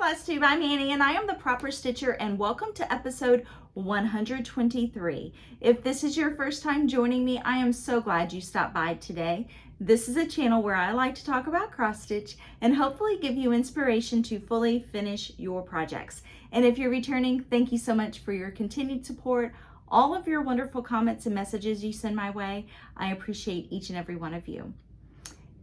Flosstube, I'm Annie and I am the Proper Stitcher, and welcome to episode 123. If this is your first time joining me, I am so glad you stopped by today. This is a channel where I like to talk about cross stitch and hopefully give you inspiration to fully finish your projects. And if you're returning, thank you so much for your continued support, all of your wonderful comments and messages you send my way. I appreciate each and every one of you.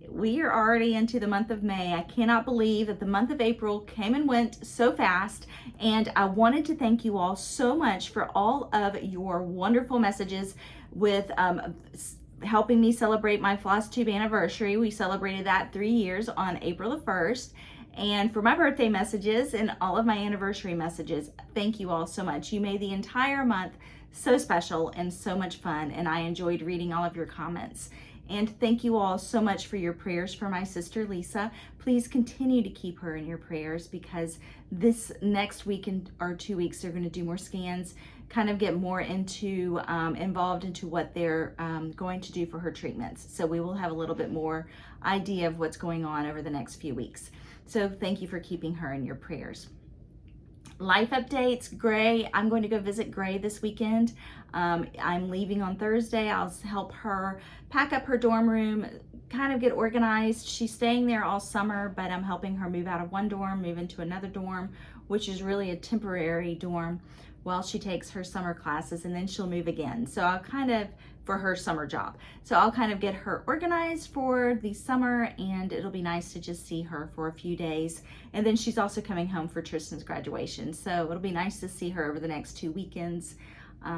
We are already into the month of May. I cannot believe that the month of April came and went so fast, and I wanted to thank you all so much for all of your wonderful messages with helping me celebrate my Flosstube anniversary. We celebrated that 3 years on April the 1st. And for my birthday messages and all of my anniversary messages, thank you all so much. You made the entire month so special and so much fun, and I enjoyed reading all of your comments. And thank you all so much for your prayers for my sister Lisa. Please continue to keep her in your prayers, because this next week or 2 weeks they're going to do more scans, kind of get more into involved into what they're going to do for her treatments. So we will have a little bit more idea of what's going on over the next few weeks. So thank you for keeping her in your prayers. Life updates, Gray. I'm going to go visit Gray this weekend. I'm leaving on Thursday. I'll help her pack up her dorm room, kind of get organized. She's staying there all summer, but I'm helping her move out of one dorm, move into another dorm, which is really a temporary dorm while she takes her summer classes, and then she'll move again. So I'll kind of, for her summer job. So I'll kind of get her organized for the summer, and it'll be nice to just see her for a few days. And then she's also coming home for Tristan's graduation. So it'll be nice to see her over the next 2 weekends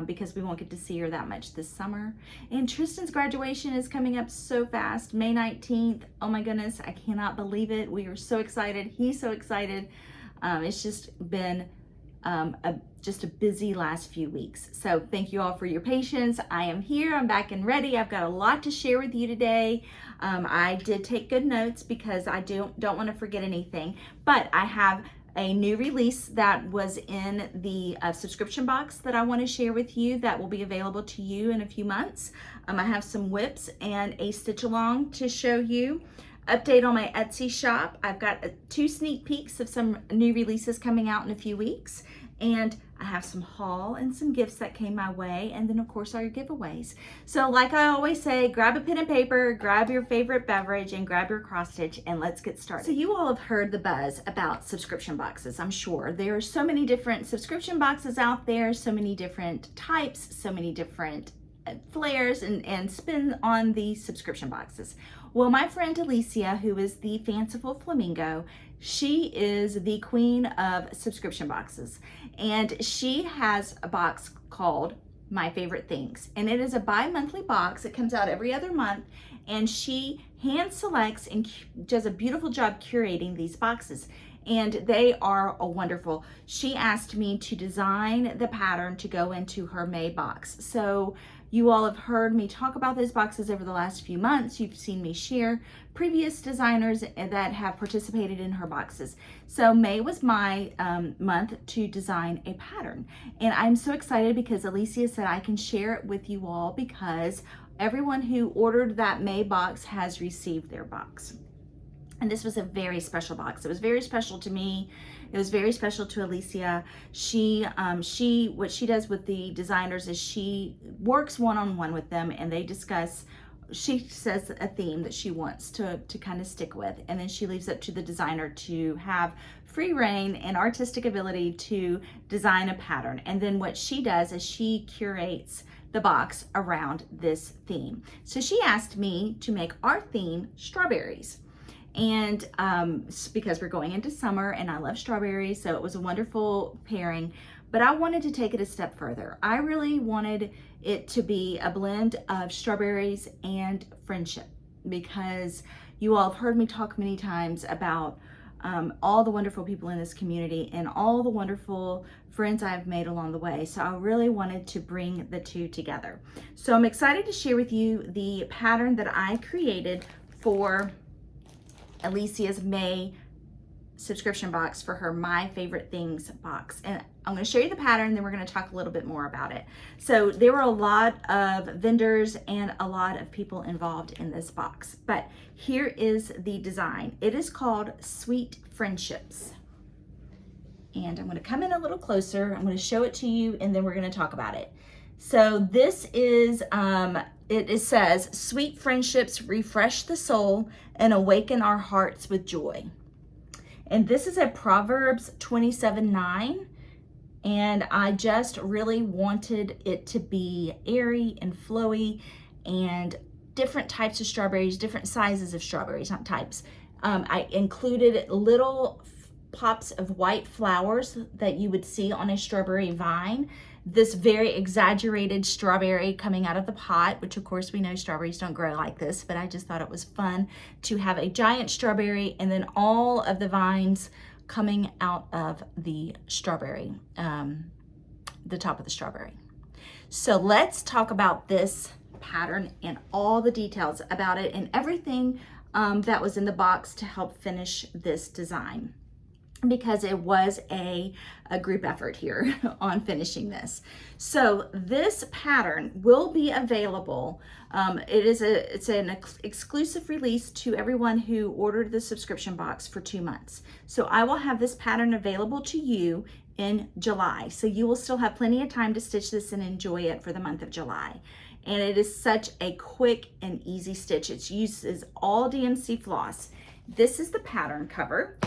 because we won't get to see her that much this summer. And Tristan's graduation is coming up so fast, May 19th. Oh my goodness, I cannot believe it. We are so excited. He's so excited. It's just been just a busy last few weeks. So thank you all for your patience. I am here, I'm back and ready. I've got a lot to share with you today. I did take good notes because I don't want to forget anything, but I have a new release that was in the subscription box that I want to share with you that will be available to you in a few months. I have some whips and a stitch along to show you. Update on my Etsy shop. I've got 2 sneak peeks of some new releases coming out in a few weeks, and I have some haul and some gifts that came my way, and then of course our giveaways. So like I always say, grab a pen and paper, grab your favorite beverage, and grab your cross stitch, and let's get started. So you all have heard the buzz about subscription boxes, I'm sure. There are so many different subscription boxes out there, so many different types, so many different flares and spin on the subscription boxes. Well, my friend Alicia, who is the Fanciful Flamingo, she is the queen of subscription boxes, and she has a box called My Favorite Things, and it is a bi-monthly box. It comes out every other month, and she hand selects and does a beautiful job curating these boxes, and they are wonderful. She asked me to design the pattern to go into her May box. So you all have heard me talk about those boxes over the last few months. You've seen me share previous designers that have participated in her boxes. So May was my month to design a pattern. And I'm so excited because Alicia said I can share it with you all because everyone who ordered that May box has received their box. And this was a very special box. It was very special to me. It was very special to Alicia. What she does with the designers is she works one-on-one with them, and they discuss, she says a theme that she wants to kind of stick with, and then she leaves it to the designer to have free reign and artistic ability to design a pattern. And then what she does is she curates the box around this theme. So she asked me to make our theme strawberries. And because we're going into summer and I love strawberries, so it was a wonderful pairing. But I wanted to take it a step further. I really wanted it to be a blend of strawberries and friendship, because you all have heard me talk many times about all the wonderful people in this community and all the wonderful friends I've made along the way. So I really wanted to bring the two together. So I'm excited to share with you the pattern that I created for Alicia's May subscription box, for her My Favorite Things box. And I'm going to show you the pattern, then we're going to talk a little bit more about it. So there were a lot of vendors and a lot of people involved in this box, but here is the design. It is called Sweet Friendships. And I'm going to come in a little closer. I'm going to show it to you, and then we're going to talk about it. So this is, it says, sweet friendships refresh the soul and awaken our hearts with joy. And this is a Proverbs 27:9. And I just really wanted it to be airy and flowy, and different types of strawberries, different sizes of strawberries, not types. I included little pops of white flowers that you would see on a strawberry vine. This very exaggerated strawberry coming out of the pot, which of course we know strawberries don't grow like this, but I just thought it was fun to have a giant strawberry and then all of the vines coming out of the strawberry, the top of the strawberry. So let's talk about this pattern and all the details about it and everything that was in the box to help finish this design, because it was a group effort here on finishing this. So this pattern will be available. It's an exclusive release to everyone who ordered the subscription box for 2 months. So I will have this pattern available to you in July. So you will still have plenty of time to stitch this and enjoy it for the month of July. And it is such a quick and easy stitch. It uses all DMC floss. This is the pattern cover.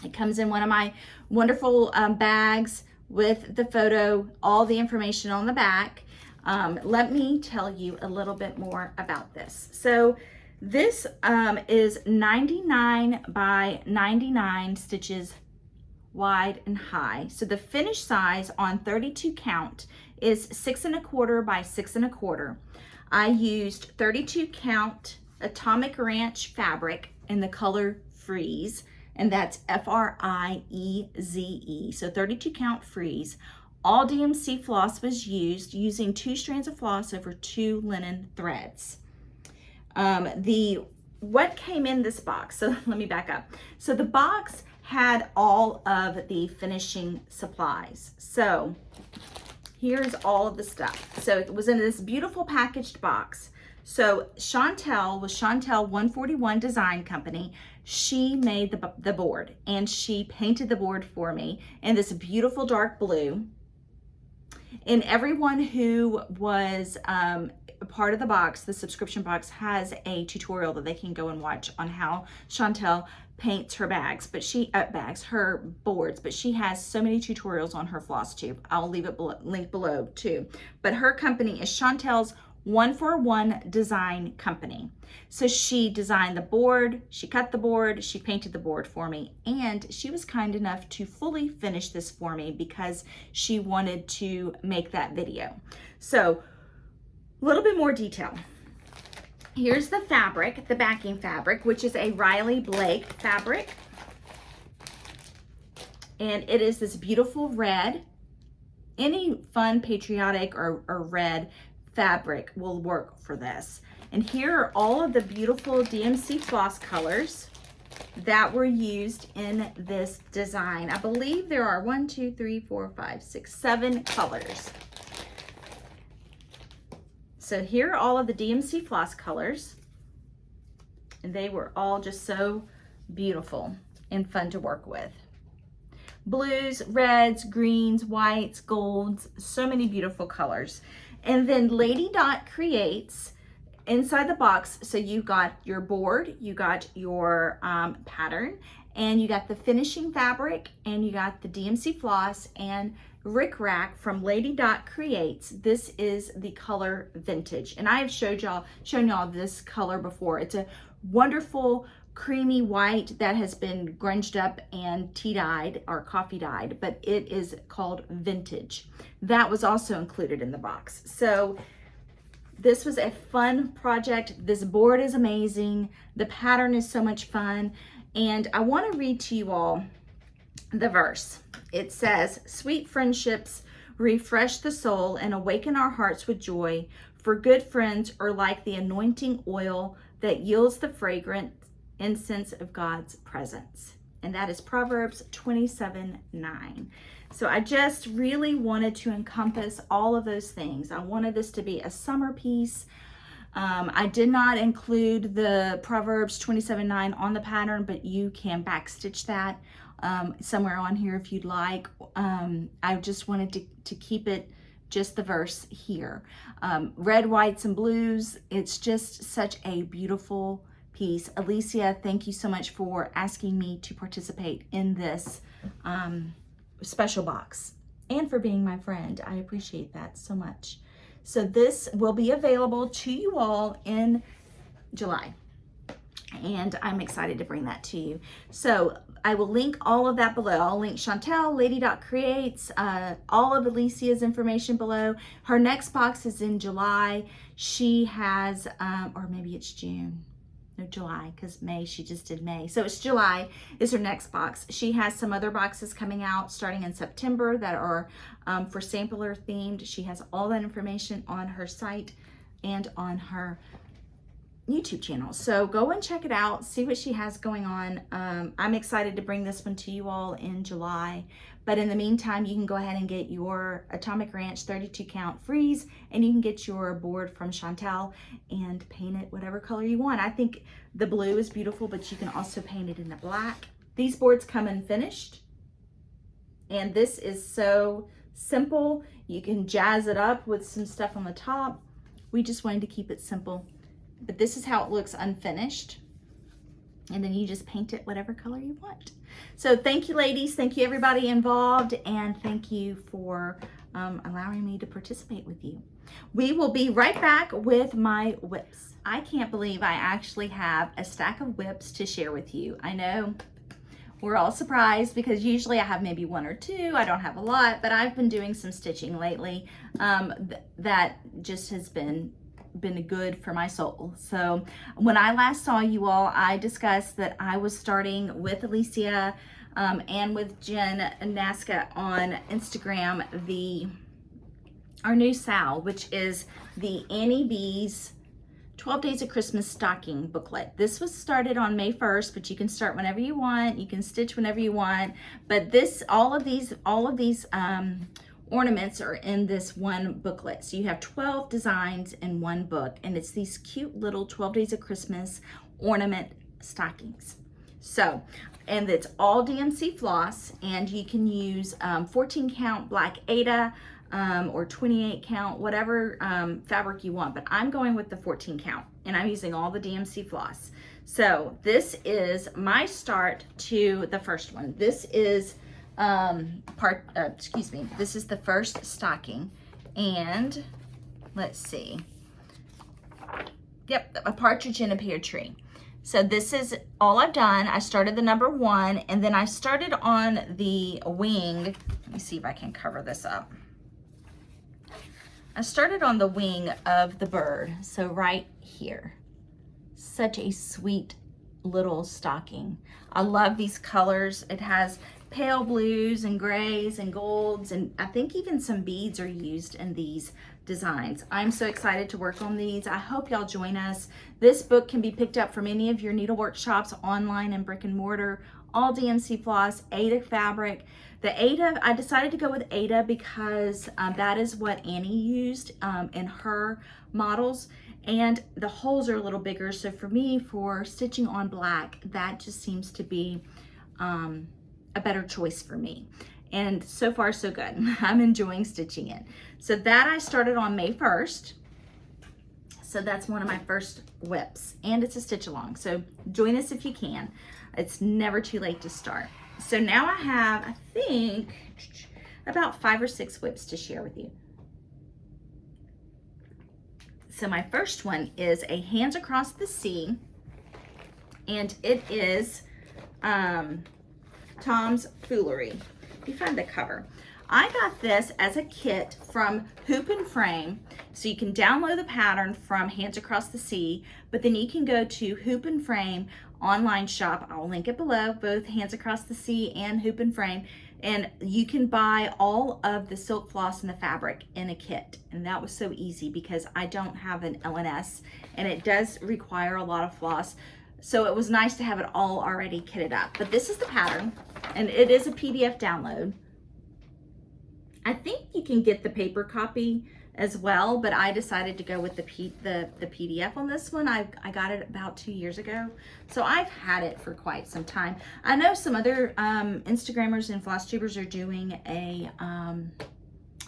It comes in one of my wonderful bags with the photo, all the information on the back. Let me tell you a little bit more about this. So this is 99 by 99 stitches wide and high. So the finished size on 32 count is 6 1/4 by 6 1/4. I used 32 count Atomic Ranch fabric in the color Freeze, and that's F-R-I-E-Z-E. So 32 count Freeze. All DMC floss was used, using 2 strands of floss over 2 linen threads. What came in this box, so let me back up. So the box had all of the finishing supplies. So here's all of the stuff. So it was in this beautiful packaged box. So Chantel with Chantel 141 Design Company, she made the board, and she painted the board for me in this beautiful dark blue. And everyone who was a part of the box, the subscription box, has a tutorial that they can go and watch on how Chantel paints her her boards, but she has so many tutorials on her Flosstube. I'll leave it link below too. But her company is Chantel's 141 Design Company. So she designed the board, she cut the board, she painted the board for me, and she was kind enough to fully finish this for me because she wanted to make that video. So a little bit more detail. Here's the fabric, the backing fabric, which is a Riley Blake fabric. And it is this beautiful red. Any fun patriotic or red fabric will work for this. And here are all of the beautiful DMC floss colors that were used in this design. I believe there are 1, 2, 3, 4, 5, 6, 7 colors. So here are all of the DMC floss colors, and they were all just so beautiful and fun to work with. Blues, reds, greens, whites, golds, so many beautiful colors. And then Lady Dot creates inside the box, so you got your board, you got your pattern, and you got the finishing fabric, and you got the DMC floss and Rick Rack from Lady Dot Creates. This is the color Vintage, and I have shown y'all this color before. It's a wonderful creamy white that has been grunged up and tea dyed or coffee dyed, but it is called Vintage. That was also included in the box. So this was a fun project. This board is amazing. The pattern is so much fun. And I want to read to you all the verse. It says, "Sweet friendships refresh the soul and awaken our hearts with joy, for good friends are like the anointing oil that yields the fragrant incense of God's presence." And that is Proverbs 27:9. So I just really wanted to encompass all of those things. I wanted this to be a summer piece. I did not include the Proverbs 27:9 on the pattern, but you can backstitch that somewhere on here if you'd like. I just wanted to keep it just the verse here. Red, whites, and blues. It's just such a beautiful piece. Alicia, thank you so much for asking me to participate in this special box and for being my friend. I appreciate that so much. So this will be available to you all in July, and I'm excited to bring that to you. So I will link all of that below. I'll link Chantel, Lady.Creates, all of Alicia's information below. Her next box is in July. She has, or maybe it's June. No, July, because May, she just did May. So it's July is her next box. She has some other boxes coming out starting in September that are for sampler themed. She has all that information on her site and on her YouTube channel. So go and check it out, see what she has going on. I'm excited to bring this one to you all in July. But in the meantime, you can go ahead and get your Atomic Ranch 32 count freeze, and you can get your board from Chantel and paint it whatever color you want. I think the blue is beautiful, but you can also paint it in the black. These boards come in finished, and this is so simple. You can jazz it up with some stuff on the top. We just wanted to keep it simple. But this is how it looks unfinished. And then you just paint it whatever color you want. So thank you, ladies. Thank you, everybody involved. And thank you for allowing me to participate with you. We will be right back with my whips. I can't believe I actually have a stack of whips to share with you. I know we're all surprised because usually I have maybe one or two. I don't have a lot, but I've been doing some stitching lately that just has been good for my soul. So when I last saw you all, I discussed that I was starting with Alicia and with Jen Nasca on Instagram our new Sal, which is the Annie B's 12 Days of Christmas Stocking booklet. This was started on May 1st, but you can start whenever you want. You can stitch whenever you want. But all of these ornaments are in this one booklet. So you have 12 designs in one book, and it's these cute little 12 Days of Christmas ornament stockings. So, and it's all DMC floss, and you can use 14 count black Aida or 28 count, whatever fabric you want, but I'm going with the 14 count, and I'm using all the DMC floss. So this is my start to the first one. This is this is the first stocking, and let's see. Yep, a partridge in a pear tree. So this is all I've done. I started the number 1, and then I started on the wing. Let me see if I can cover this up. I started on the wing of the bird, so right here. Such a sweet little stocking. I love these colors. It has pale blues and grays and golds, and I think even some beads are used in these designs. I'm so excited to work on these. I hope y'all join us. This book can be picked up from any of your needlework shops, online and brick and mortar. All DMC floss, Aida fabric. The Aida, I decided to go with Aida because that is what Annie used in her models, and the holes are a little bigger. So for me, for stitching on black, that just seems to be a better choice for me. And so far, so good. I'm enjoying stitching it. So that I started on May 1st. So that's one of my first whips, and it's a stitch along. So join us if you can. It's never too late to start. So now I have, I think, about 5 or 6 whips to share with you. So my first one is a Hands Across the Sea and it is Tom's Foolery. If you find the cover. I got this as a kit from Hoop and Frame, so you can download the pattern from Hands Across the Sea, but then you can go to Hoop and Frame online shop. I'll link it below, both Hands Across the Sea and Hoop and Frame, and you can buy all of the silk floss and the fabric in a kit. And that was so easy because I don't have an LNS, and it does require a lot of floss. So it was nice to have it all already kitted up. But this is the pattern, and it is a PDF download. I think you can get the paper copy as well, but I decided to go with the PDF on this one. I got it about 2 years ago, so I've had it for quite some time. I know some other Instagrammers and Flosstubers are doing a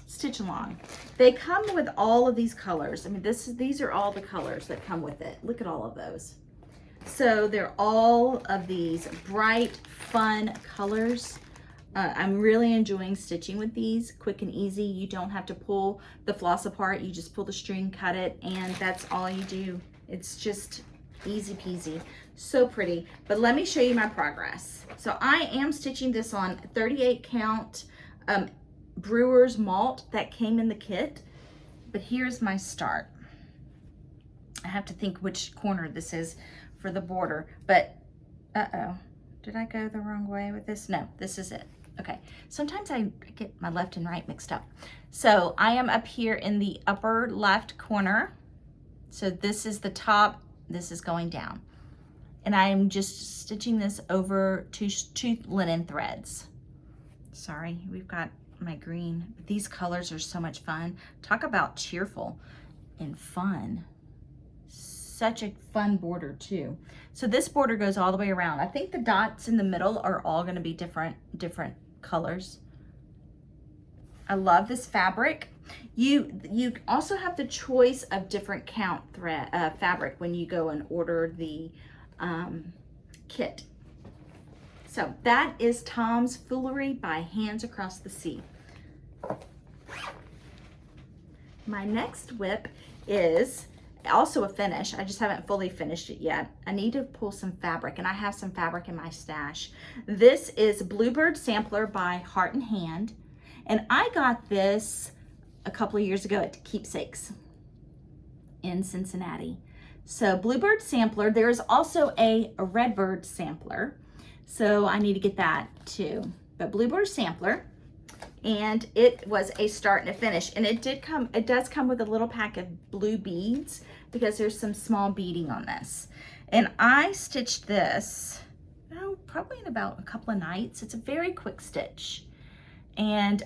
stitch along. They come with all of these colors. I mean, these are all the colors that come with it. Look at all of those. So they're all of these bright, fun colors. I'm really enjoying stitching with these, quick and easy. You don't have to pull the floss apart. You just pull the string, cut it, and that's all you do. It's just easy peasy. So pretty. But let me show you my progress. So I am stitching this on 38 count brewer's malt that came in the kit. But here's my start. I have to think which corner this is for the border. But, uh-oh. Did I go the wrong way with this? No, this is it. Okay, sometimes I get my left and right mixed up. So I am up here in the upper left corner. So this is the top, this is going down. And I am just stitching this over two linen threads. Sorry, we've got my green. These colors are so much fun. Talk about cheerful and fun. Such a fun border too. So this border goes all the way around. I think the dots in the middle are all going to be different colors. I love this fabric. You also have the choice of different count thread fabric when you go and order the kit. So that is Tom's Foolery by Hands Across the Sea. My next whip is also a finish. I just haven't fully finished it yet. I need to pull some fabric, and I have some fabric in my stash. This is Bluebird Sampler by Heart and Hand, and I got this a couple of years ago at Keepsakes in Cincinnati. So Bluebird Sampler. There's also a Redbird Sampler, so I need to get that too. But Bluebird Sampler, and it was a start and a finish, and it does come with a little pack of blue beads because there's some small beading on this. And I stitched this probably in about a couple of nights. It's a very quick stitch, and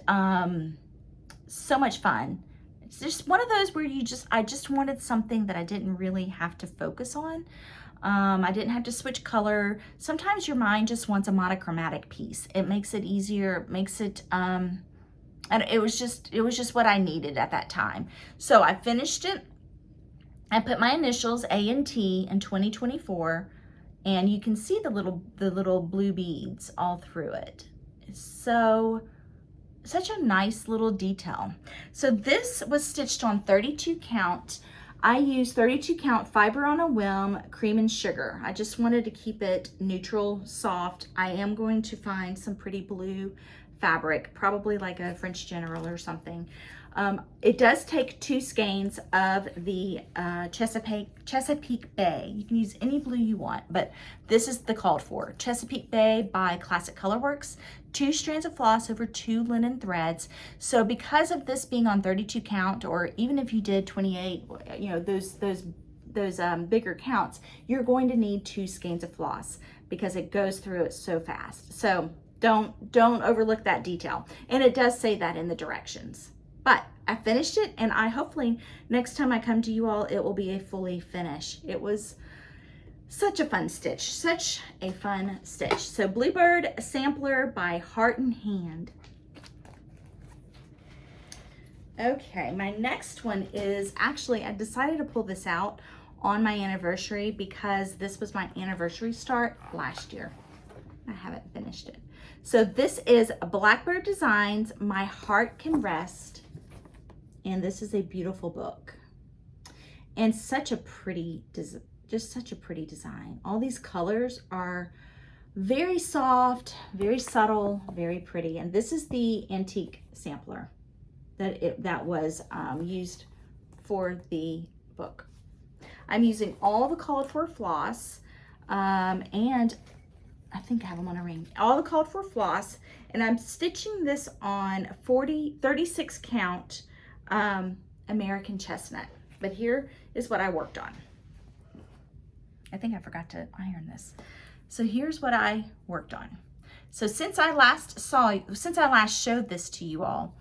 so much fun. It's just one of those where I just wanted something that I didn't really have to focus on. I didn't have to switch color. Sometimes your mind just wants a monochromatic piece. It makes it easier, makes it, and it was just what I needed at that time. So I finished it. I put my initials A and T in 2024, and you can see the little blue beads all through it. It's such a nice little detail. So this was stitched on 32 count. I used 32 count Fiber on a Whim cream and sugar. I just wanted to keep it neutral, soft. I am going to find some pretty blue fabric, probably like a French General or something. It does take 2 skeins of the Chesapeake Bay. You can use any blue you want, but this is the called for. Chesapeake Bay by Classic Colorworks. 2 strands of floss over 2 linen threads. So because of this being on 32 count, or even if you did 28, you know, those bigger counts, you're going to need 2 skeins of floss because it goes through it so fast. So don't overlook that detail. And it does say that in the directions. But I finished it, and I hopefully next time I come to you all, it will be a fully finish. It was such a fun stitch, such a fun stitch. So Bluebird Sampler by Heart and Hand. Okay, my next one is actually, I decided to pull this out on my anniversary because this was my anniversary start last year. I haven't finished it. So this is Blackbird Designs, My Heart Can Rest. And this is a beautiful book. And such a pretty Just such a pretty design. All these colors are very soft, very subtle, very pretty. And this is the antique sampler that was used for the book. I'm using all the called for floss, and I think I have them on a ring. All the called for floss, and I'm stitching this on 36 count American chestnut. But here is what I worked on. I think I forgot to iron this. So here's what I worked on. So since I last showed this to you all,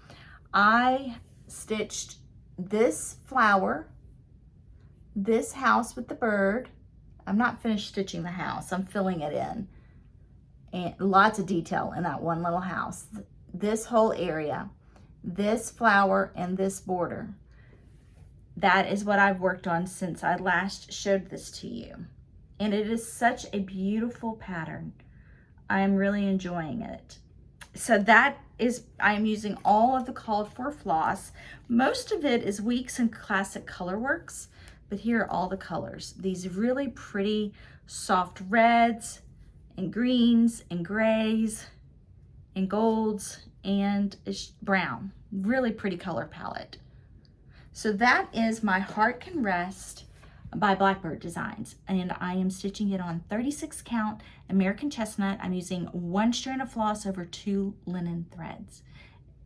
I stitched this flower, this house with the bird. I'm not finished stitching the house, I'm filling it in. And lots of detail in that one little house. This whole area, this flower, and this border. That is what I've worked on since I last showed this to you. And it is such a beautiful pattern. I am really enjoying it. So that is, I am using all of the called for floss. Most of it is Weeks and Classic Colorworks, but here are all the colors. These really pretty soft reds and greens and grays and golds and brown. Really pretty color palette. So that is my Heart Can Rest by Blackbird Designs, and I am stitching it on 36 count American chestnut. I'm using 1 strand of floss over 2 linen threads,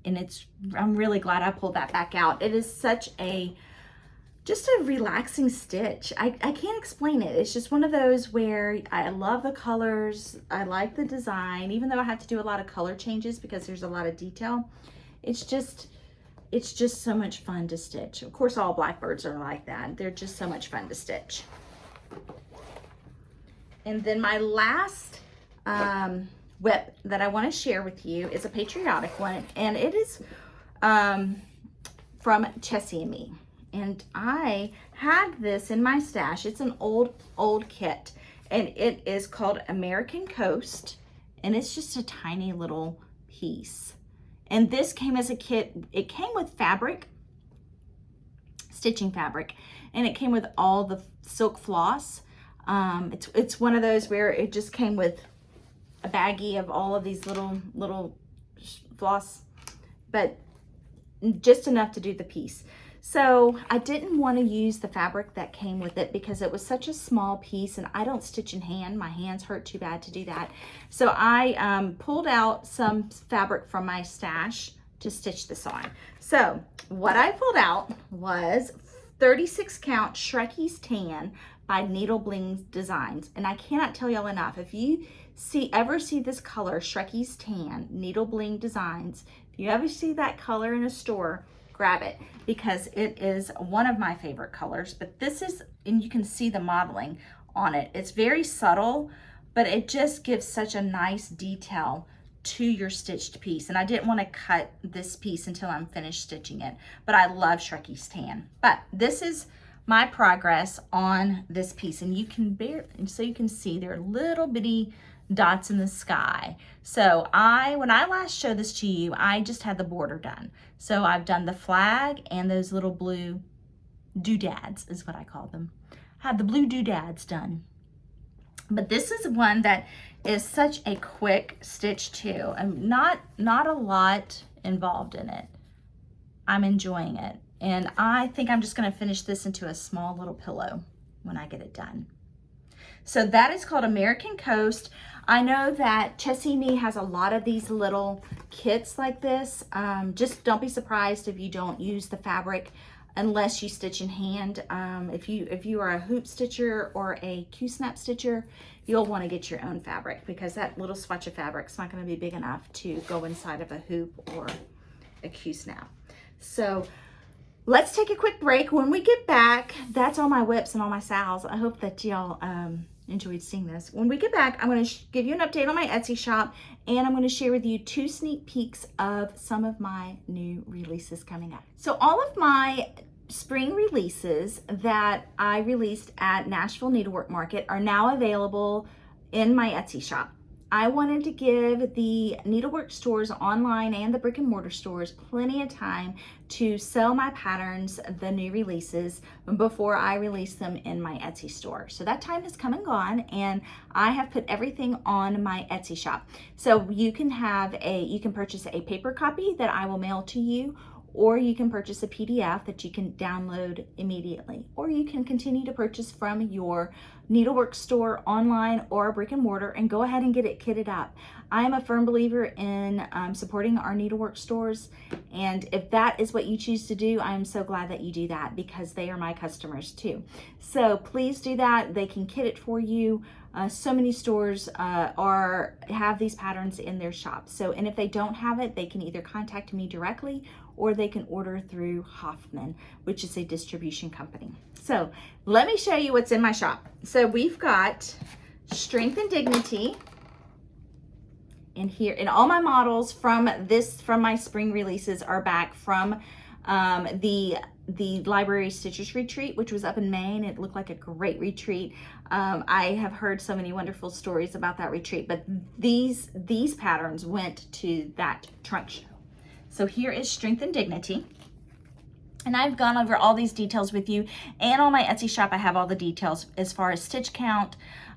and I'm really glad I pulled that back out. It is such just a relaxing stitch. I can't explain it. It's just one of those where I love the colors, I like the design, even though I have to do a lot of color changes because there's a lot of detail. It's just so much fun to stitch. Of course, all Blackbirds are like that. They're just so much fun to stitch. And then my last whip that I want to share with you is a patriotic one, and it is from Chessie and Me. And I had this in my stash. It's an old kit, and it is called American Coast, and it's just a tiny little piece. And this came as a kit. It came with fabric, stitching fabric, and it came with all the silk floss. It's one of those where it just came with a baggie of all of these little floss, but just enough to do the piece. So I didn't want to use the fabric that came with it because it was such a small piece, and I don't stitch in hand. My hands hurt too bad to do that. So I pulled out some fabric from my stash to stitch this on. So what I pulled out was 36 count Shrekie's Tan by Needle Bling Designs. And I cannot tell y'all enough. If you ever see this color, Shrekie's Tan, Needle Bling Designs, if you ever see that color in a store, grab it, because it is one of my favorite colors. But this is, and you can see the modeling on it. It's very subtle, but it just gives such a nice detail to your stitched piece. And I didn't want to cut this piece until I'm finished stitching it, but I love Shrekie's Tan. But this is my progress on this piece, and you can see there are little bitty dots in the sky. So when I last showed this to you, I just had the border done. So I've done the flag and those little blue doodads is what I call them. I have the blue doodads done. But this is one that is such a quick stitch too. Not a lot involved in it. I'm enjoying it. And I think I'm just gonna finish this into a small little pillow when I get it done. So that is called American Coast. I know that Chessie Me has a lot of these little kits like this. Just don't be surprised if you don't use the fabric unless you stitch in hand. If you are a hoop stitcher or a Q-snap stitcher, you'll want to get your own fabric, because that little swatch of fabric is not going to be big enough to go inside of a hoop or a Q-snap. So let's take a quick break. When we get back, that's all my whips and all my sals. I hope that y'all enjoyed seeing this. When we get back, I'm going to give you an update on my Etsy shop, and I'm going to share with you 2 sneak peeks of some of my new releases coming up. So all of my spring releases that I released at Nashville Needlework Market are now available in my Etsy shop. I wanted to give the needlework stores online and the brick and mortar stores plenty of time to sell my patterns, the new releases, before I release them in my Etsy store. So that time has come and gone, and I have put everything on my Etsy shop. So you can purchase a paper copy that I will mail to you, or you can purchase a PDF that you can download immediately, or you can continue to purchase from your needlework store online or a brick and mortar and go ahead and get it kitted up. I am a firm believer in supporting our needlework stores, and if that is what you choose to do, I am so glad that you do that, because they are my customers too. So please do that. They can kit it for you. So many stores have these patterns in their shops. So, and if they don't have it, they can either contact me directly or they can order through Hoffman, which is a distribution company. So let me show you what's in my shop. So we've got Strength and Dignity in here, and all my models from my spring releases are back from the Library Stitchers Retreat, which was up in May, and it looked like a great retreat. I have heard so many wonderful stories about that retreat, but these patterns went to that trunk show. So here is Strength and Dignity. And I've gone over all these details with you, and on my Etsy shop I have all the details as far as stitch count,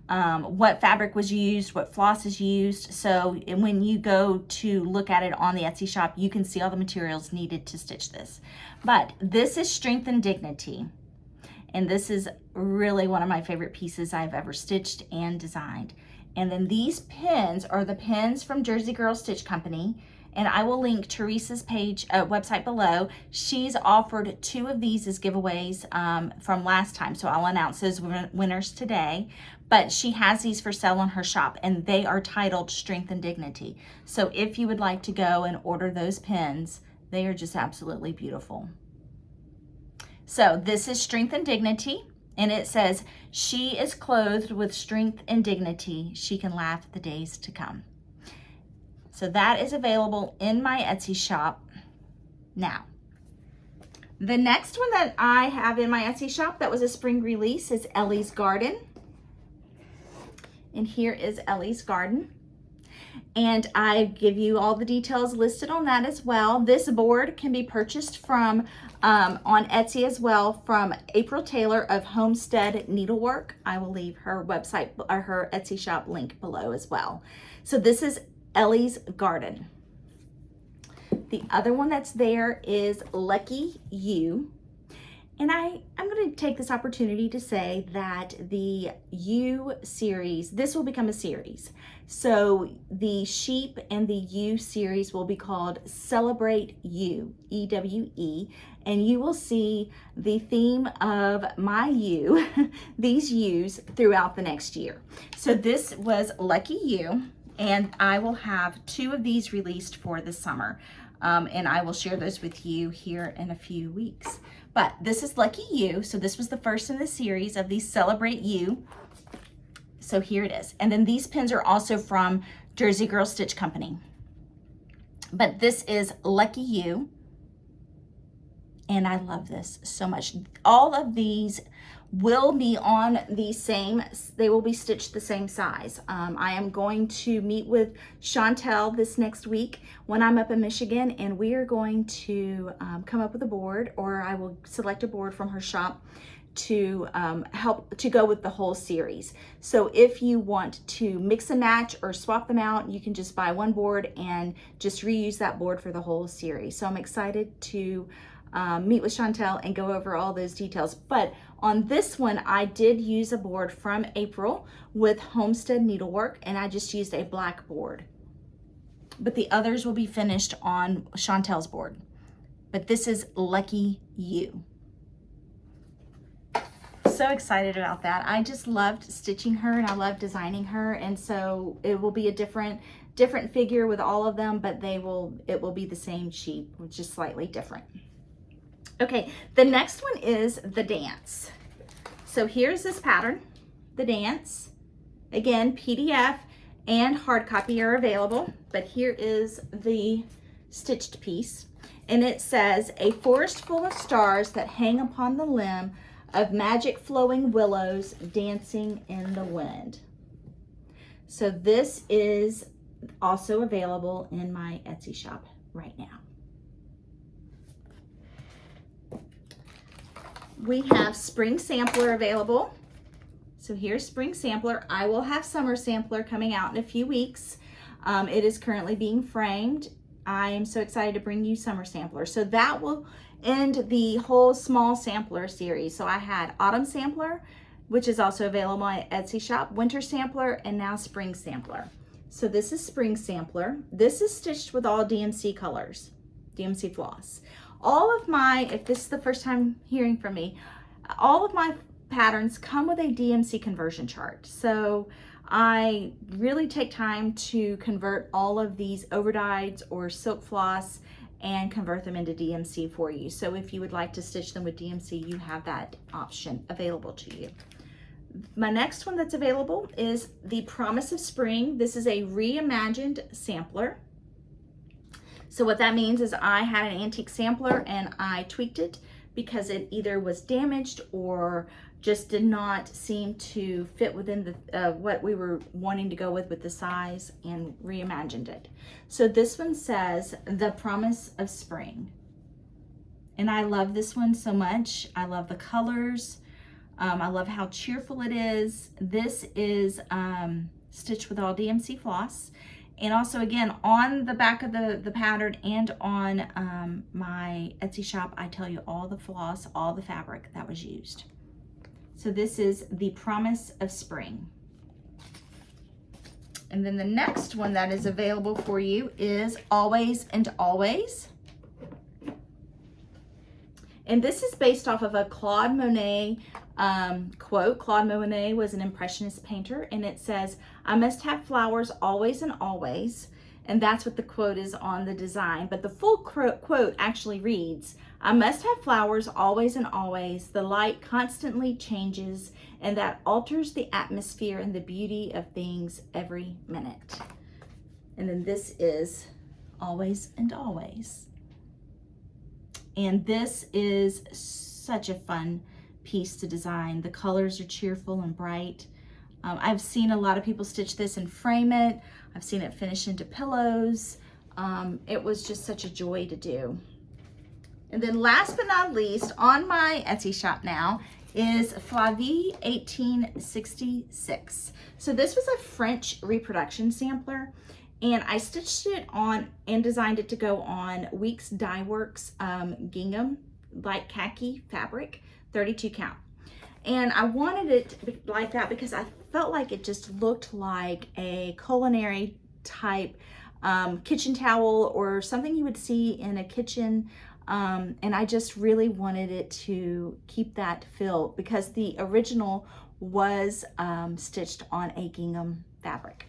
what fabric was used, what floss is used. So when you go to look at it on the Etsy shop, you can see all the materials needed to stitch this. But this is Strength and Dignity, and this is really one of my favorite pieces I've ever stitched and designed. And then these pins are the pins from Jersey Girl Stitch Company, and I will link Teresa's page, website below. She's offered 2 of these as giveaways from last time, so I'll announce those winners today. But she has these for sale on her shop, and they are titled Strength and Dignity. So if you would like to go and order those pins, they are just absolutely beautiful. So this is Strength and Dignity, and it says, "She is clothed with strength and dignity. She can laugh at the days to come." So that is available in my Etsy shop now. The next one that I have in my Etsy shop that was a spring release is Ellies Garden. And here is Ellies Garden. And I give you all the details listed on that as well. This board can be purchased from on Etsy as well from April Taylor of Homestead Needlework. I will leave her website or her Etsy shop link below as well. So this is Ellies Garden. The other one that's there is Lucky You. And I'm going to take this opportunity to say that the You series, this will become a series. So the sheep and the You series will be called Celebrate You, E-W-E, and you will see the theme of my You, these U's, throughout the next year. So this was Lucky You, and I will have 2 of these released for the summer. And I will share those with you here in a few weeks. But this is Lucky You. So this was the first in the series of these Celebrate You. So here it is. And then these pins are also from Jersey Girl Stitch Company. But this is Lucky You. And I love this so much. All of these will be on the same, they will be stitched the same size. I am going to meet with Chantel this next week when I'm up in Michigan, and we are going to come up with a board, or I will select a board from her shop to help to go with the whole series. So if you want to mix and match or swap them out, you can just buy one board and just reuse that board for the whole series. So I'm excited to meet with Chantel and go over all those details. But on this one, I did use a board from April with Homestead Needlework, and I just used a black board. But the others will be finished on Chantel's board. But this is Lucky You. So excited about that. I just loved stitching her, and I love designing her, and so it will be a different figure with all of them, but it will be the same sheep, just slightly different. Okay, the next one is the dance. So here's this pattern, the dance. Again, PDF and hard copy are available, but here is the stitched piece. And it says, "A forest full of stars that hang upon the limb of magic flowing willows dancing in the wind." So this is also available in my Etsy shop right now. We have Spring Sampler available. So here's Spring Sampler. I will have Summer Sampler coming out in a few weeks. It is currently being framed. I am so excited to bring you Summer Sampler. So that will end the whole small sampler series. So I had Autumn Sampler, which is also available on my Etsy shop, Winter Sampler, and now Spring Sampler. So this is Spring Sampler. This is stitched with all DMC colors, DMC floss. All of my, if this is the first time hearing from me, all of my patterns come with a DMC conversion chart. So I really take time to convert all of these overdyes or silk floss and convert them into DMC for you. So if you would like to stitch them with DMC, you have that option available to you. My next one that's available is the Promise of Spring. This is a reimagined sampler. So what that means is I had an antique sampler and I tweaked it because it either was damaged or just did not seem to fit within the what we were wanting to go with the size, and reimagined it. So this one says The Promise of Spring. And I love this one so much. I love the colors. I love how cheerful it is. This is stitched with all DMC floss. And also, again, on the back of the pattern and on my Etsy shop, I tell you all the floss, all the fabric that was used. So this is The Promise of Spring. And then the next one that is available for you is Always and Always. And this is based off of a Claude Monet quote. Claude Monet was an Impressionist painter, and it says, "I must have flowers always and always." And that's what the quote is on the design. But the full quote actually reads, "I must have flowers always and always. The light constantly changes, and that alters the atmosphere and the beauty of things every minute." And then this is Always and Always. And this is such a fun piece to design. The colors are cheerful and bright. I've seen a lot of people stitch this and frame it. I've seen it finish into pillows. It was just such a joy to do. And then last but not least, on my Etsy shop now is Flav 1866. So this was a French reproduction sampler, and I stitched it on and designed it to go on Weeks Dye Works gingham light khaki fabric, 32 count. And I wanted it like that because I felt like it just looked like a culinary type kitchen towel or something you would see in a kitchen. And I just really wanted it to keep that feel because the original was stitched on a gingham fabric.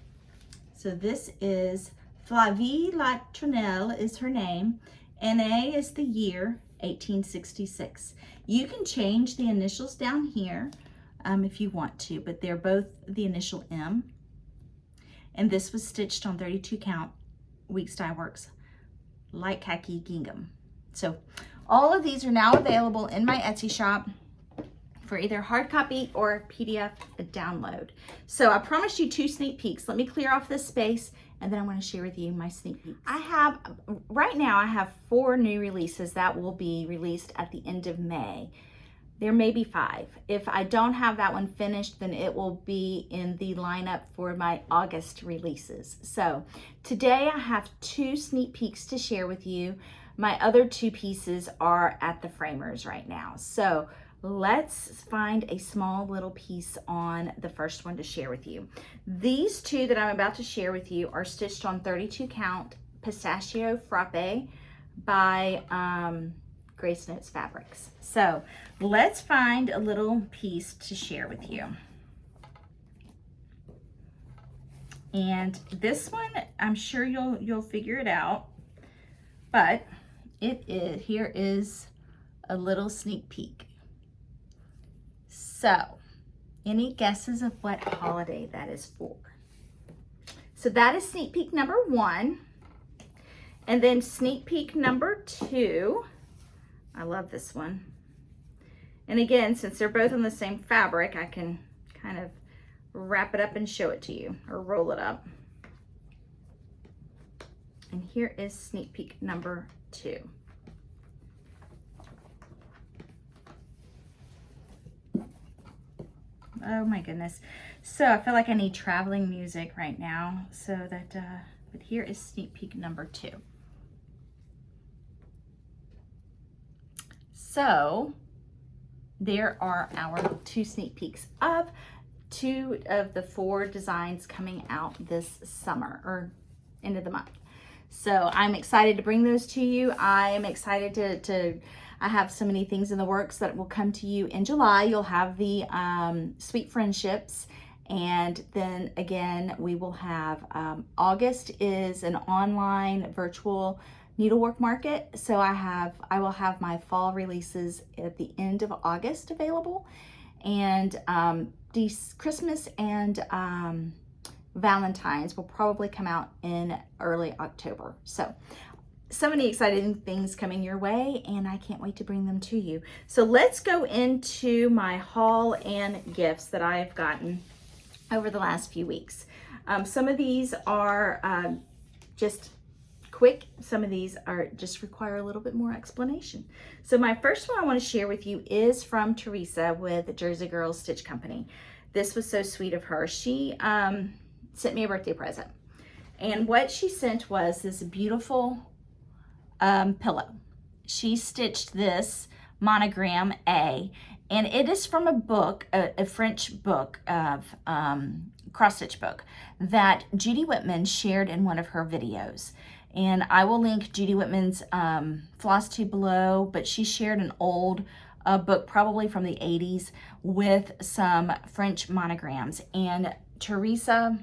So this is Flavie Latrenelle is her name. NA is the year, 1866. You can change the initials down here if you want to, but they're both the initial M. And this was stitched on 32 count Weeks Dye Works light khaki gingham. So all of these are now available in my Etsy shop for either hard copy or PDF download. So I promised you 2 sneak peeks. Let me clear off this space and then I'm going to share with you my sneak peeks. Right now I have 4 new releases that will be released at the end of May. There may be 5. If I don't have that one finished, then it will be in the lineup for my August releases. So today I have 2 sneak peeks to share with you. My other 2 pieces are at the framers right now. So let's find a small little piece on the first one to share with you. These 2 that I'm about to share with you are stitched on 32 count Pistachio Frappe by Grace Notes Fabrics. So let's find a little piece to share with you. And this one, I'm sure you'll figure it out, but here is a little sneak peek. So, any guesses of what holiday that is for? So that is sneak peek number 1. And then sneak peek number 2. I love this one. And again, since they're both on the same fabric, I can kind of wrap it up and show it to you, or roll it up. And here is sneak peek number 2. Oh my goodness. So I feel like I need traveling music right now, so that, but here is sneak peek number 2. So there are our 2 sneak peeks of 2 of the 4 designs coming out this summer, or end of the month. So I'm excited to bring those to you. I am excited I have so many things in the works that will come to you in July. You'll have the Sweet Friendships. And then again, we will have August is an online virtual needlework market. So I will have my fall releases at the end of August available. And these Christmas and Valentine's will probably come out in early October. So many exciting things coming your way, and I can't wait to bring them to you. So let's go into my haul and gifts that I've gotten over the last few weeks. Some of these are just quick. Some of these are just require a little bit more explanation. So my first one I want to share with you is from Teresa with Jersey Girls Stitch Company. This was so sweet of her. She sent me a birthday present, and what she sent was this beautiful pillow. She stitched this monogram A, and it is from a book, a French book of cross stitch book that Judy Whitman shared in one of her videos. And I will link Judy Whitman's Flosstube below, but she shared an old book, probably from the 80s, with some French monograms. And Teresa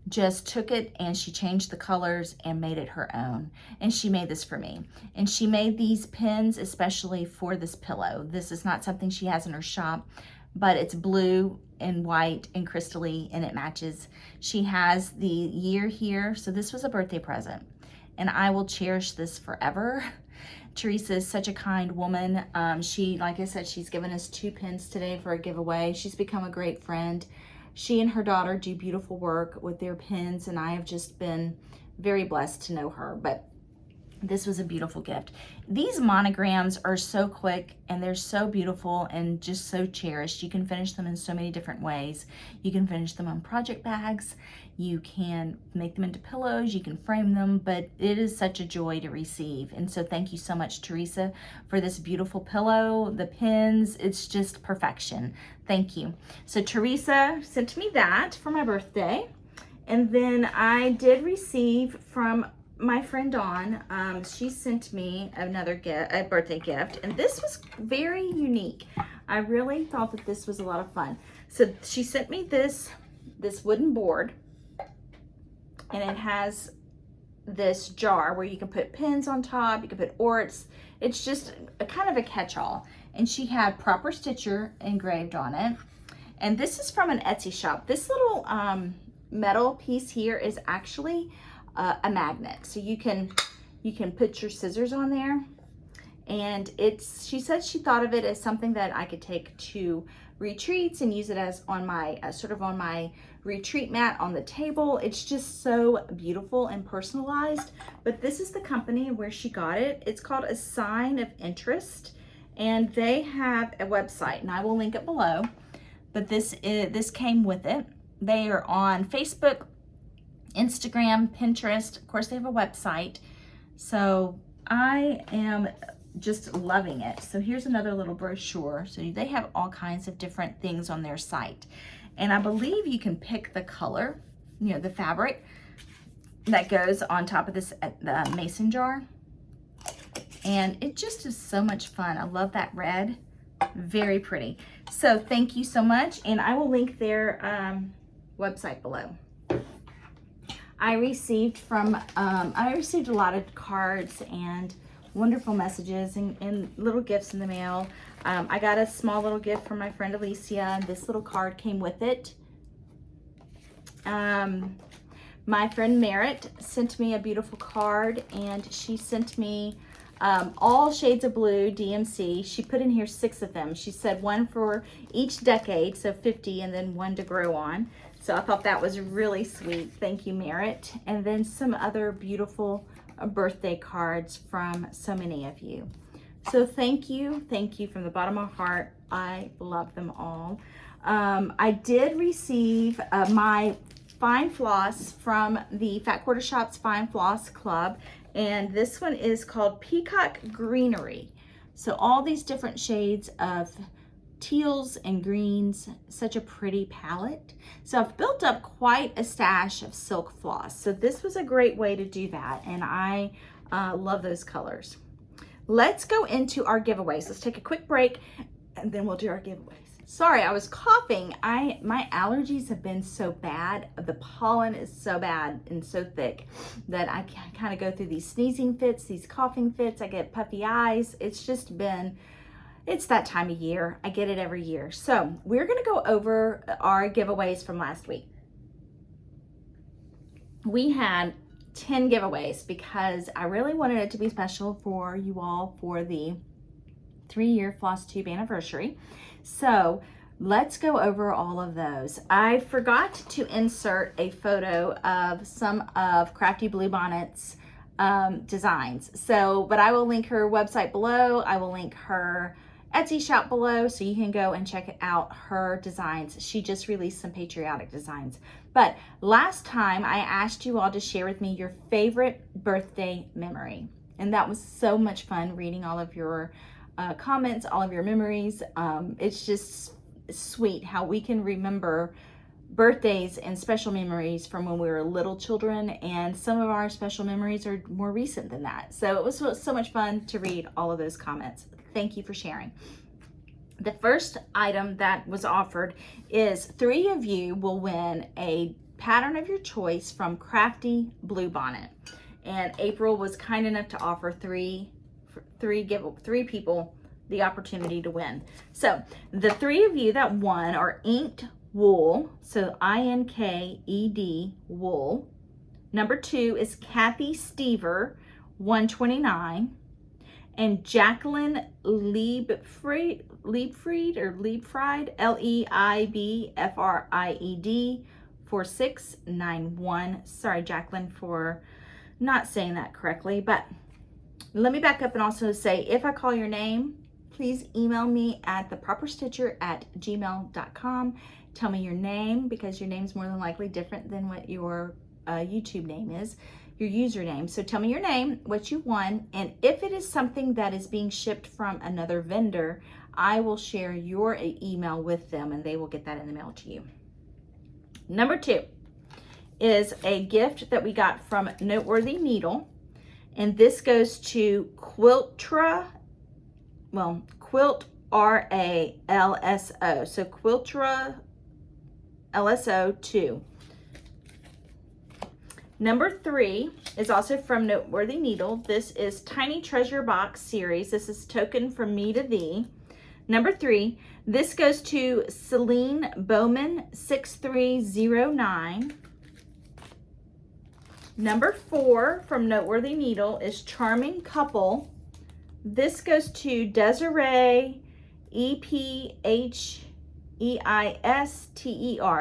just took it and she changed the colors and made it her own. And she made this for me. And she made these pins especially for this pillow. This is not something she has in her shop, but it's blue and white and crystally, and it matches. She has the year here. So this was a birthday present, and I will cherish this forever. Teresa is such a kind woman. She, like I said, she's given us 2 pins today for a giveaway. She's become a great friend. She and her daughter do beautiful work with their pins, and I have just been very blessed to know her. But this was a beautiful gift. These monograms are so quick, and they're so beautiful and just so cherished. You can finish them in so many different ways. You can finish them on project bags. You can make them into pillows. You can frame them, but it is such a joy to receive. And so thank you so much, Teresa, for this beautiful pillow, the pins. It's just perfection. Thank you. So Teresa sent me that for my birthday. And then I did receive from my friend Dawn. She sent me another gift, a birthday gift, and this was very unique. I really thought that this was a lot of fun. So she sent me this wooden board, and it has this jar where you can put pins on top, you can put orts. It's just a kind of a catch-all. And she had Proper Stitcher engraved on it. And this is from an Etsy shop. This little metal piece here is actually a magnet, so you can put your scissors on there. And she said she thought of it as something that I could take to retreats and use it as on my sort of on my retreat mat on the table. It's just so beautiful and personalized. But this is the company where she got it. It's called A Sign of Interest, and they have a website, and I will link it below. But this came with it. They are on Facebook, Instagram, Pinterest. Of course, they have a website. So I am just loving it. So here's another little brochure. So they have all kinds of different things on their site. And I believe you can pick the color, you know, the fabric that goes on top of this the mason jar. And it just is so much fun. I love that red. Very pretty. So thank you so much. And I will link their website below. I received a lot of cards and wonderful messages and little gifts in the mail. I got a small little gift from my friend Alicia. This little card came with it. My friend Merritt sent me a beautiful card, and she sent me all shades of blue, DMC. She put in here 6 of them. She said one for each decade, so 50, and then one to grow on. So I thought that was really sweet. Thank you, Merritt. And then some other beautiful birthday cards from so many of you. So thank you from the bottom of my heart. I love them all. I did receive my fine floss from the Fat Quarter Shop's Fine Floss Club, and this one is called Peacock Greenery. So all these different shades of teals and greens, such a pretty palette. So I've built up quite a stash of silk floss. So this was a great way to do that, and I love those colors. Let's go into our giveaways. Let's take a quick break and then we'll do our giveaways. Sorry, I was coughing. My allergies have been so bad. The pollen is so bad and so thick that I kind of go through these sneezing fits, these coughing fits. I get puffy eyes. It's that time of year. I get it every year. So we're gonna go over our giveaways from last week. We had 10 giveaways because I really wanted it to be special for you all for the 3-year Flosstube anniversary. So let's go over all of those. I forgot to insert a photo of some of Crafty Bluebonnet's designs. But I will link her website below. I will link her Etsy shop below so you can go and check out her designs. She just released some patriotic designs. But last time I asked you all to share with me your favorite birthday memory. And that was so much fun reading all of your comments, all of your memories. It's just sweet how we can remember birthdays and special memories from when we were little children, and some of our special memories are more recent than that. So it was so much fun to read all of those comments. Thank you for sharing. The first item that was offered is 3 of you will win a pattern of your choice from Crafty Bluebonnet, and April was kind enough to offer 3 people the opportunity to win. So the 3 of you that won are Inked Wool, so INKED Wool. Number 2 is Kathy Stever, 129, and Jacqueline Liebfried, LEIBFRIED, 4691. Sorry, Jacqueline, for not saying that correctly, but let me back up and also say, if I call your name, please email me at theproperstitcher@gmail.com. Tell me your name, because your name's more than likely different than what your YouTube name is, your username. So tell me your name, what you won, and if it is something that is being shipped from another vendor, I will share your email with them and they will get that in the mail to you. Number 2 is a gift that we got from Noteworthy Needle. And this goes to Quiltra LSO. So Quiltra LSO 2. Number 3 is also from Noteworthy Needle. This is Tiny Treasure Box series. This is Token from Me to Thee. Number 3, this goes to Celine Bowman 6309. Number 4 from Noteworthy Needle is Charming Couple. This goes to Desiree EPHEISTER.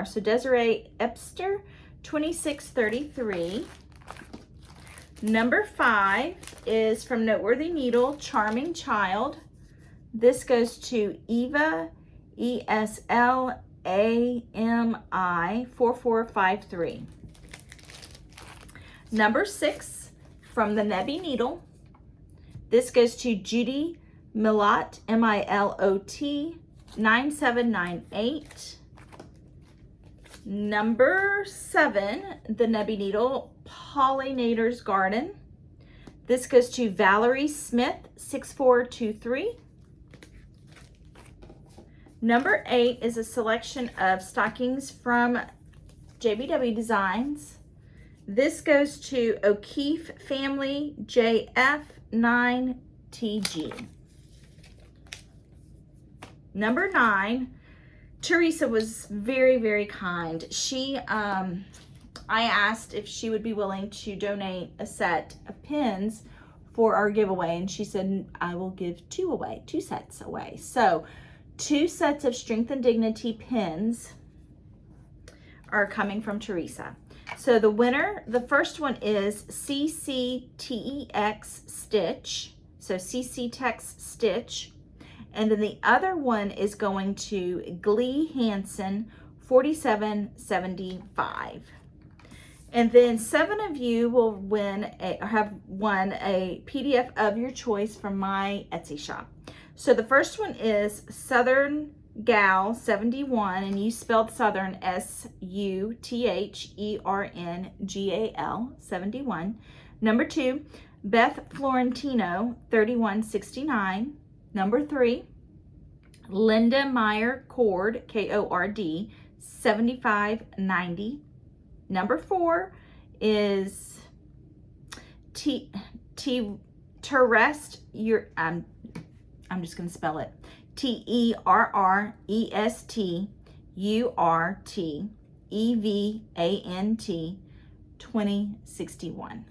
So Desiree Epster, 2633. Number 5 is from Noteworthy Needle, Charming Child. This goes to Eva ESLAMI, 4453. Number 6 from the Nebby Needle. This goes to Judy Milot, MILOT, 9798. Number 7, the Nebby Needle, Pollinator's Garden. This goes to Valerie Smith, 6423. Number 8 is a selection of stockings from JBW Designs. This goes to O'Keefe Family, JF9TG. Number 9, Teresa was very, very kind. I asked if she would be willing to donate a set of pins for our giveaway, and she said I will give 2 sets away. So 2 sets of Strength and Dignity pins are coming from Teresa. So the winner, the first one is CCTEX Stitch. So CCTEX Stitch. And then the other one is going to Glee Hansen 4775. And then 7 of you will have won a PDF of your choice from my Etsy shop. So the first one is Southern Gal 71, and you spelled Southern SUTHERNGAL 71. Number 2, Beth Florentino 3169. Number 3, Linda Meyer Cord KORD 7590. Number 4 is Terrest. I'm just going to spell it. TERRESTURTEVANT 2061.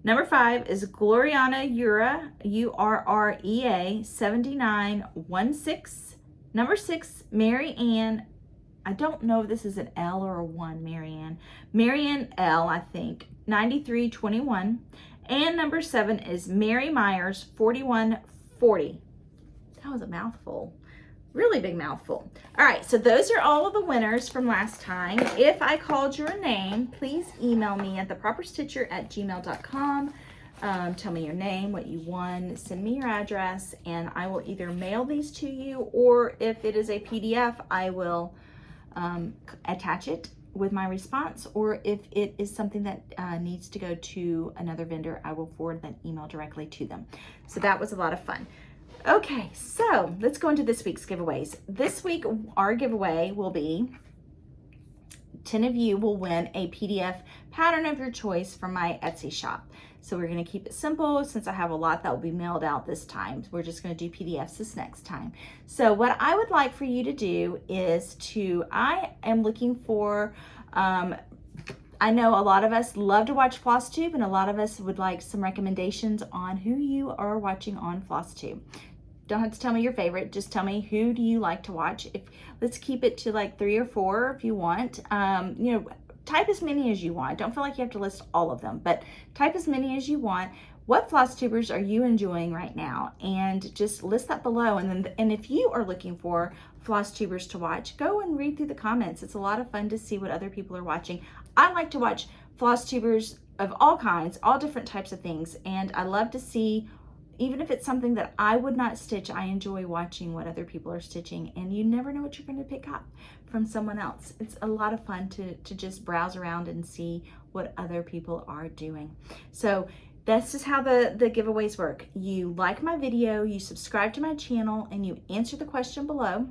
Number 5 is Gloriana Ura URREA 7916. Number 6, Mary Ann. I don't know if this is an L or a 1, Marianne. Marianne L, I think, 9321. And number 7 is Mary Myers, 4140. That was a mouthful. Really big mouthful. All right, so those are all of the winners from last time. If I called your name, please email me at theproperstitcher@gmail.com. Tell me your name, what you won, send me your address, and I will either mail these to you, or if it is a PDF, I will attach it with my response, or if it is something that needs to go to another vendor, I will forward that email directly to them. So that was a lot of fun. Okay, so let's go into this week's giveaways. This week, our giveaway will be 10 of you will win a PDF pattern of your choice from my Etsy shop. So we're going to keep it simple since I have a lot that will be mailed out this time. We're just going to do PDFs this next time. So what I would like for you to do is I am looking for, I know a lot of us love to watch Flosstube, and a lot of us would like some recommendations on who you are watching on Flosstube. Don't have to tell me your favorite, just tell me who do you like to watch. Let's keep it to like 3 or 4 if you want. Type as many as you want. Don't feel like you have to list all of them, but type as many as you want. What Flosstubers are you enjoying right now? And just list that below. And if you are looking for Flosstubers to watch, go and read through the comments. It's a lot of fun to see what other people are watching. I like to watch Flosstubers of all kinds, all different types of things, and I love to see, even if it's something that I would not stitch, I enjoy watching what other people are stitching, and you never know what you're going to pick up from someone else. It's a lot of fun to just browse around and see what other people are doing. So this is how the giveaways work. You like my video, you subscribe to my channel, and you answer the question below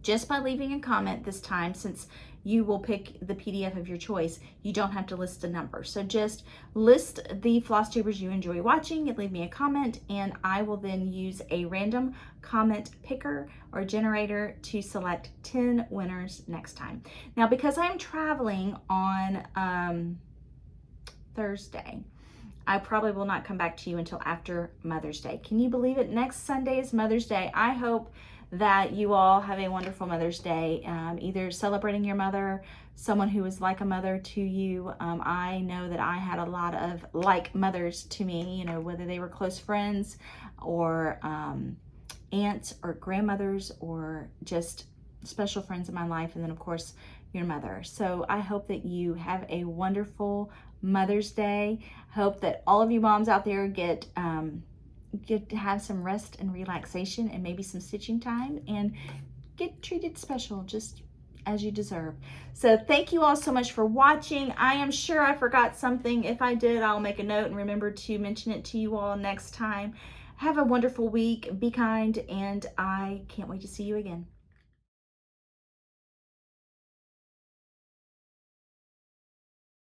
just by leaving a comment this time. Since you will pick the PDF of your choice, you don't have to list a number. So just list the Flosstubers you enjoy watching and leave me a comment, and I will then use a random comment picker or generator to select 10 winners next time. Now, because I'm traveling on Thursday, I probably will not come back to you until after Mother's Day. Can you believe it? Next Sunday is Mother's Day. I hope that you all have a wonderful Mother's Day, either celebrating your mother, someone who is like a mother to you. I know that I had a lot of like mothers to me, whether they were close friends or aunts or grandmothers or just special friends in my life, and then of course your mother. So I hope that you have a wonderful Mother's Day. Hope that all of you moms out there get to have some rest and relaxation and maybe some stitching time and get treated special just as you deserve. So thank you all so much for watching. I am sure I forgot something. If I did, I'll make a note and remember to mention it to you all next time. Have a wonderful week. Be kind, and I can't wait to see you again.